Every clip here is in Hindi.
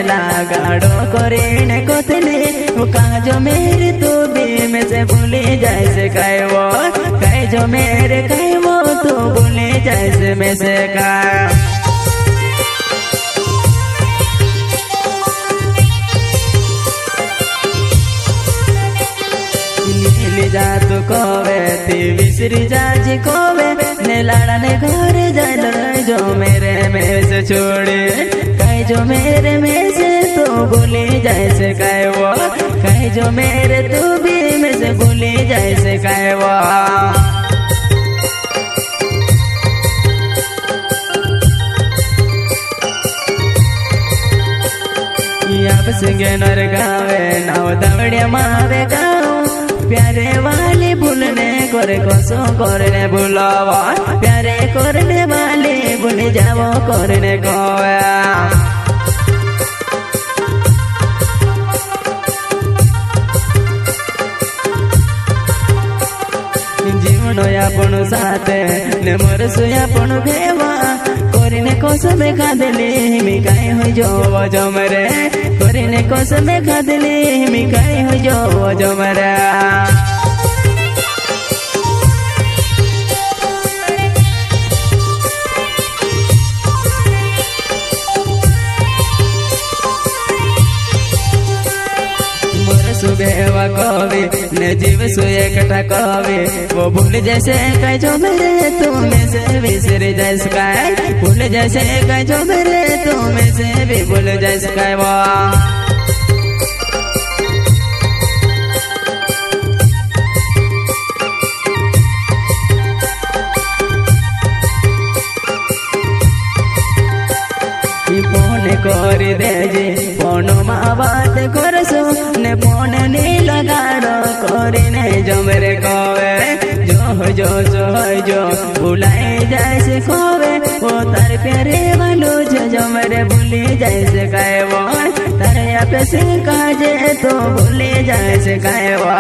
लगाड़ो करीने कोतली कहा जो मेरे तू भी में से भूले जैसे कहे वो कहे जो मेरे कहे वो तू भूले जैसे में से कहा जा तू कोवे ती विसरी जाजी कोवे ने लाड़ा ने घर जाए जो मेरे में से छोड़े कहे जो मेरे में से तू भूले जैसे कहे वो कहे जो मेरे तू भी में से भूले जैसे कहे वो अब सिंगे नर गावे नाव दवड़िया मावे गाँव प्यारे वाली भूलने करे कसो करने भूलावा प्यारे करने वाली भूल जाओ करने को जीवन अपन साथे ने मोर सुयापन भेवा करने कसम खादली मिकाई हो जो जमरे करने कसम खादली मिकाई हो जो जमरे सुबेवा कवि ने जीव सुए कटा कवि वो भूल जैसे कह जो मेरे तुम्हें से विसर जैसे कह भूल जैसे कह जो मेरे तुम्हें से भी भूल जैसे कह वो कर देजे फोन माँ बात करसो ने फोन नहीं लगाड़ो करने जमरे कवे जो बुलाए जैसे कवे वो तार प्यारे वालो जो जमरे भूले जैसे कहे वो तारे पे से काजे तो भूले जैसे कहे वो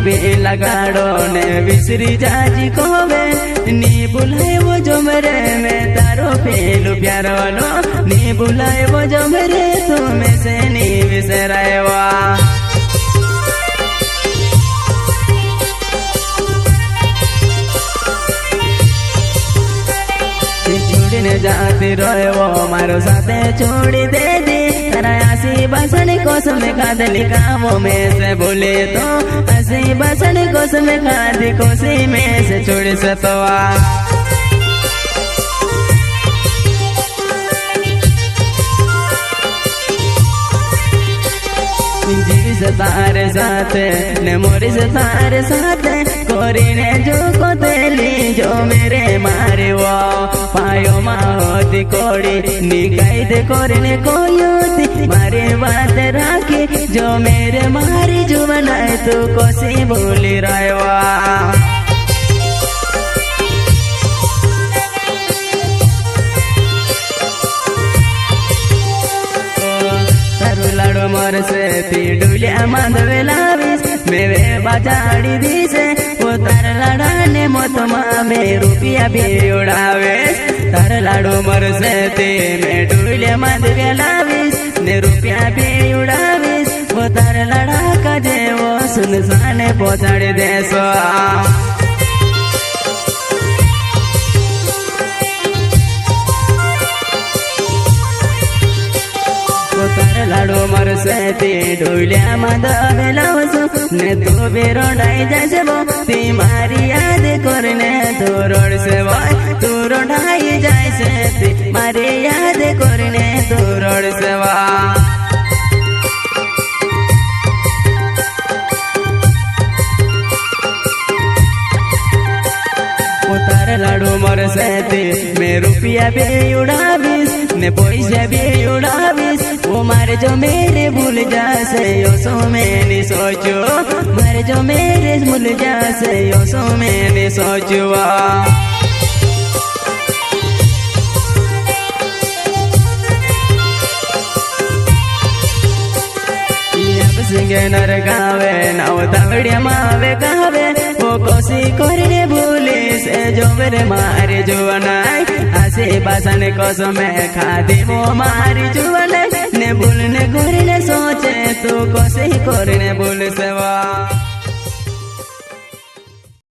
भी लगाड़ो ने विसरी जाजी कोवे नी बुलाए वो जो मेरे में तारो पेलू प्यार वालो नी बुलाए वो जो मेरे तुम्हें से नी विसराए वा छोड़ने जाती रोए वो मारो साथे छोड़ी दे दी तारा आसी बसन कसम खादली कामों में से बोले तो आसी बसन कसम खादी कोसी में से छोड़ सतवा जी से तारे साथे ने मोरी से तारे साथे कोरीने जो कोतेली जो मेरे मारे वो पायो माहोती कोड़ी निकाई दे कोरीने कोयोती मारे बात राखी जो मेरे मारी जो बनाए तू कोसी बोली रायवा लाड़ो मोर से ती डुलिया माधवे लाविस मेरे बाजाड़ी दी से वो तार लाड़ा ने मोतमा में रुपया भी उड़ावे तार लाड़ो मोर से ती मैं डुलिया माधवे लाविस ने रुपया भी उड़ाविस वो तार लाड़ा का जे वो सुनसाने पहुंचाड़े देसो लाड़ो मर से ती डोलिया माधवे लावसो ने तो बेरो डाई जैसे वो ती मारी याद करने तो रोड से वो तू रोडाई जैसे ती मारी याद करने तो रोड से वो लाड़ो मर से ती मैं रुपया भी उड़ाविस ने पैसा भी उड़ाविस वो मारे जो मेरे भूल जा से यो सो मैंने सोचो मारे जो मेरे भूल जा से यो सो मैंने सोचो सिंगे नर गावे नाव दावड़िया मावे गावे वो कसी करने भूलिस जोबरे मारी जुवनाई आसे बासन कसम खादी वो मारी जुवनाई ने भूलने करने सोचे तू कसी करने भूलिस वा।